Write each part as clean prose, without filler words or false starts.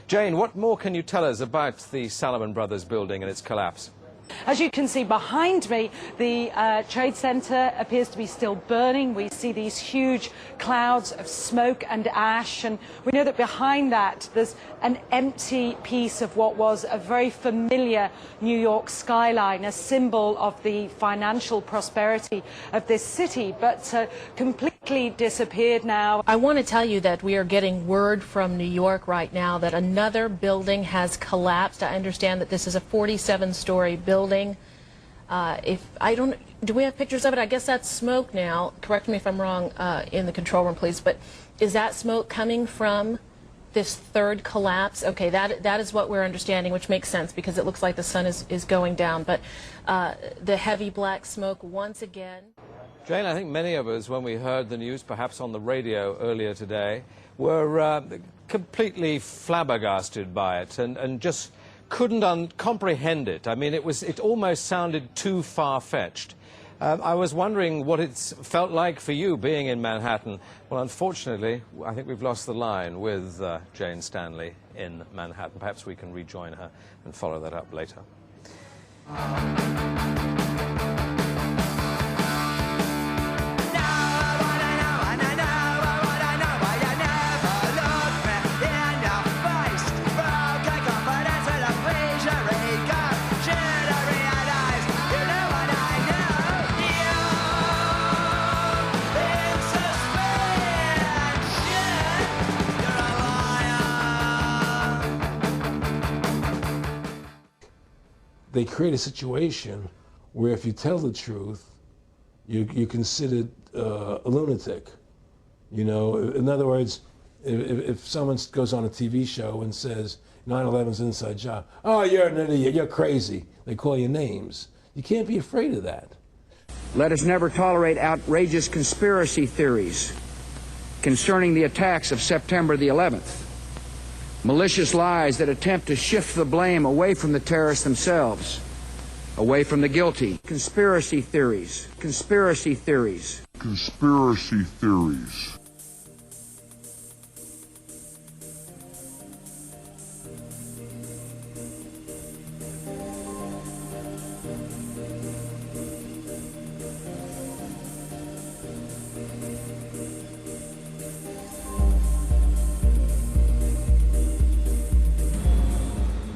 Jane, what more can you tell us about the Salomon Brothers building and its collapse? As you can see behind me, the Trade Center appears to be still burning. We see these huge clouds of smoke and ash, and we know that behind that there's an empty piece of what was a very familiar New York skyline, a symbol of the financial prosperity of this city, but completely disappeared now. I want to tell you that we are getting word from New York right now that another building has collapsed. I understand that this is a 47-story building. Do we have pictures of it? I guess that's smoke now. Correct me if I'm wrong in the control room, please. But is that smoke coming from this third collapse? Okay, that is what we're understanding, which makes sense because it looks like the sun is going down. But the heavy black smoke once again. Jane, I think many of us, when we heard the news, perhaps on the radio earlier today, were completely flabbergasted by it and just couldn't comprehend it. I mean, it almost sounded too far-fetched. I was wondering what it's felt like for you being in Manhattan. Well, unfortunately, I think we've lost the line with Jane Stanley in Manhattan. Perhaps we can rejoin her and follow that up later. They create a situation where if you tell the truth, you're considered a lunatic. You know, in other words, if someone goes on a TV show and says 9/11's an inside job, oh, you're an idiot, you're crazy. They call you names. You can't be afraid of that. Let us never tolerate outrageous conspiracy theories concerning the attacks of September the 11th. Malicious lies that attempt to shift the blame away from the terrorists themselves, away from the guilty. Conspiracy theories. Conspiracy theories. Conspiracy theories.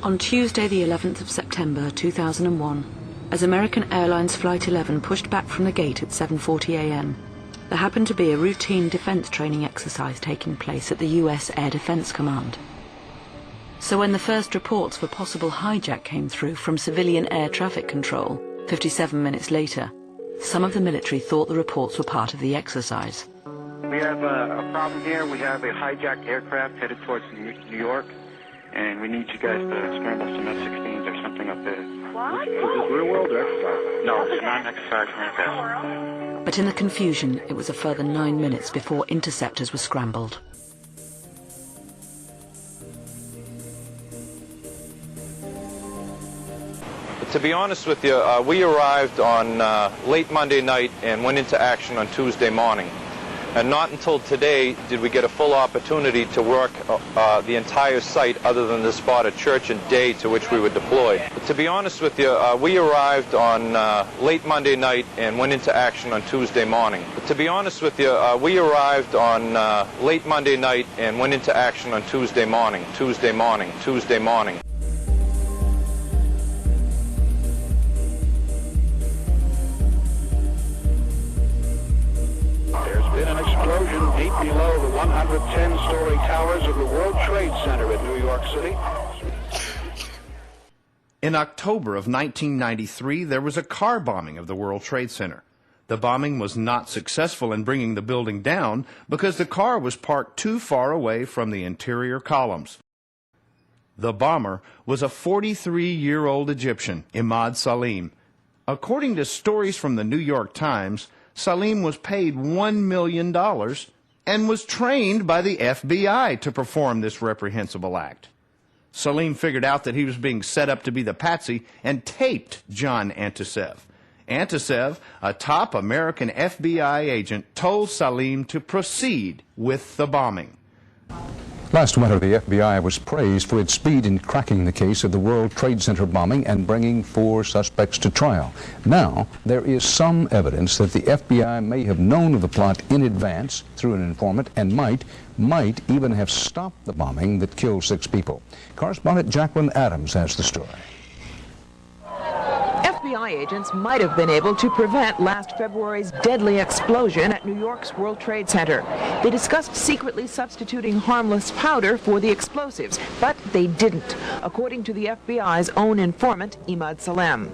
On Tuesday, the 11th of September 2001, as American Airlines Flight 11 pushed back from the gate at 7:40 a.m., there happened to be a routine defense training exercise taking place at the US Air Defense Command. So when the first reports for possible hijack came through from civilian air traffic control, 57 minutes later, some of the military thought the reports were part of the exercise. We have a problem here. We have a hijacked aircraft headed towards New York. And we need you guys to scramble some F-16s or something up there. What? Is this real world or exercise? No, it's not an exercise from the past. But in the confusion, it was a further 9 minutes before interceptors were scrambled. To be honest with you, we arrived on late Monday night and went into action on Tuesday morning. And not until today did we get a full opportunity to work the entire site other than the spot at Church and Day to which we were deployed. But to be honest with you, we arrived on late Monday night and went into action on Tuesday morning. But to be honest with you, we arrived on late Monday night and went into action on Tuesday morning. Deep below the 110-story towers of the World Trade Center in New York City. In October of 1993, there was a car bombing of the World Trade Center. The bombing was not successful in bringing the building down because the car was parked too far away from the interior columns. The bomber was a 43-year-old Egyptian, Imad Salim. According to stories from the New York Times, Salim was paid $1 million and was trained by the FBI to perform this reprehensible act. Salim figured out that he was being set up to be the patsy and taped John Antisev. Antisev, a top American FBI agent, told Salim to proceed with the bombing. Last winter, the FBI was praised for its speed in cracking the case of the World Trade Center bombing and bringing 4 suspects to trial. Now, there is some evidence that the FBI may have known of the plot in advance through an informant and might even have stopped the bombing that killed 6 people. Correspondent Jacqueline Adams has the story. FBI agents might have been able to prevent last February's deadly explosion at New York's World Trade Center. They discussed secretly substituting harmless powder for the explosives, but they didn't, according to the FBI's own informant, Imad Salem.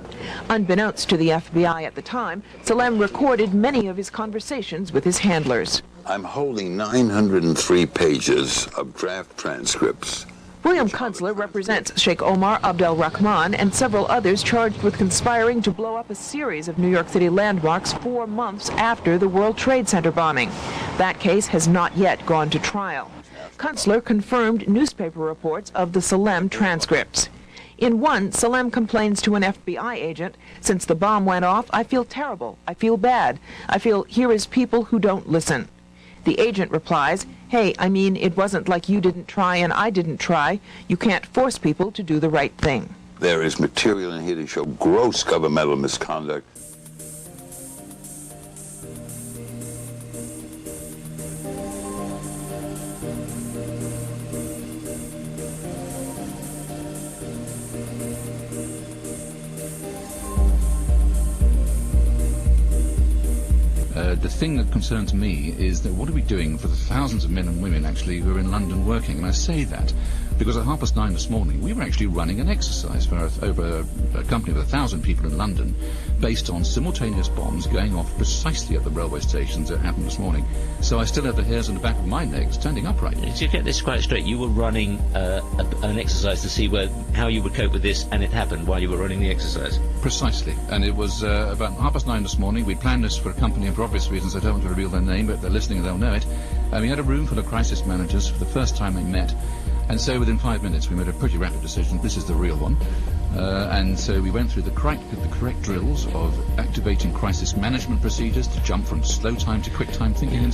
Unbeknownst to the FBI at the time, Salem recorded many of his conversations with his handlers. I'm holding 903 pages of draft transcripts. William Kunzler represents Sheikh Omar Abdel Rahman and several others charged with conspiring to blow up a series of New York City landmarks 4 months after the World Trade Center bombing. That case has not yet gone to trial. Kunzler confirmed newspaper reports of the Salem transcripts. In one, Salem complains to an FBI agent, "Since the bomb went off, I feel terrible. I feel bad. I feel here is people who don't listen." The agent replies, "Hey, I mean, it wasn't like you didn't try and I didn't try. You can't force people to do the right thing." There is material in here to show gross governmental misconduct. The thing that concerns me is that what are we doing for the thousands of men and women actually who are in London working? And I say that because at 9:30 this morning we were actually running an exercise for over a company of 1,000 people in London based on simultaneous bombs going off precisely at the railway stations that happened this morning. So I still have the hairs on the back of my neck standing upright. To get this quite straight, you were running an exercise to see how you would cope with this, and it happened while you were running the exercise? Precisely. And it was about 9:30 this morning. We planned this for a company, and for obvious reasons I don't want to reveal their name, but if they're listening they'll know it. We had a room full of crisis managers for the first time they met. And so within 5 minutes we made a pretty rapid decision, this is the real one. And so we went through the correct drills of activating crisis management procedures to jump from slow time to quick time thinking.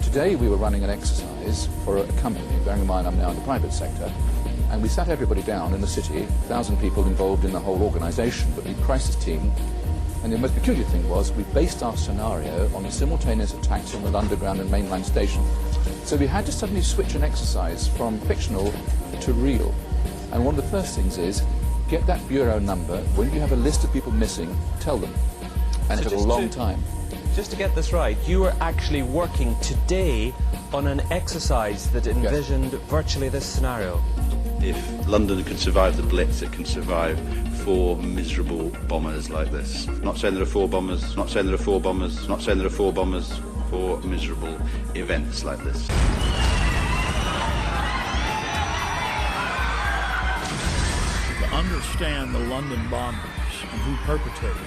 Today we were running an exercise for a company, bearing in mind I'm now in the private sector, and we sat everybody down in the city, 1,000 people involved in the whole organisation, but the crisis team. And the most peculiar thing was we based our scenario on the simultaneous attacks on the Underground and mainline station. So we had to suddenly switch an exercise from fictional to real. And one of the first things is, get that bureau number. When you have a list of people missing, tell them. And it took a long time. Just to get this right, you were actually working today on an exercise that envisioned virtually this scenario. If London can survive the Blitz, it can survive 4 miserable bombers like this. Not saying there are 4 bombers, not saying there are 4 bombers, not saying there are 4 bombers, 4 miserable events like this. To understand the London bombers and who perpetrated them,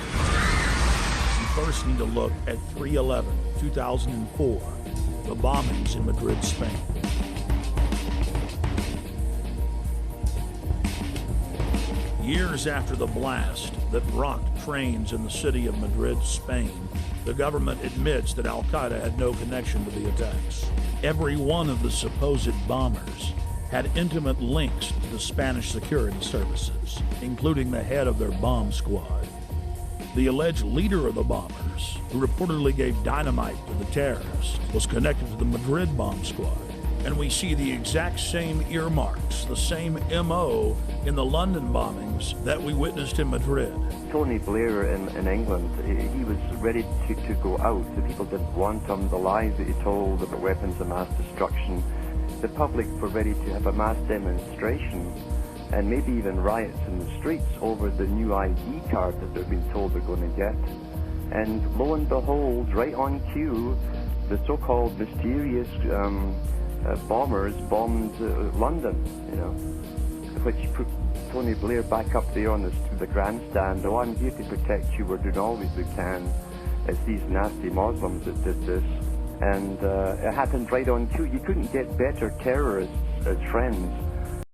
you first need to look at 3/11/2004, the bombings in Madrid, Spain. Years after the blast that rocked trains in the city of Madrid, Spain, the government admits that Al-Qaeda had no connection to the attacks. Every one of the supposed bombers had intimate links to the Spanish security services, including the head of their bomb squad. The alleged leader of the bombers, who reportedly gave dynamite to the terrorists, was connected to the Madrid bomb squad. And we see the exact same earmarks, the same MO in the London bombings that we witnessed in Madrid. Tony Blair in England, he was ready to go out. The people didn't want him. The lies that he told about weapons of mass destruction. The public were ready to have a mass demonstration and maybe even riots in the streets over the new ID card that they've been told they're going to get. And lo and behold, right on cue, the so-called mysterious bombers bombed London, which put Tony Blair back up there on the grandstand. "Oh, I'm here to protect you. We're doing all we can." It's these nasty Muslims that did this. And it happened right on cue. You couldn't get better terrorists as friends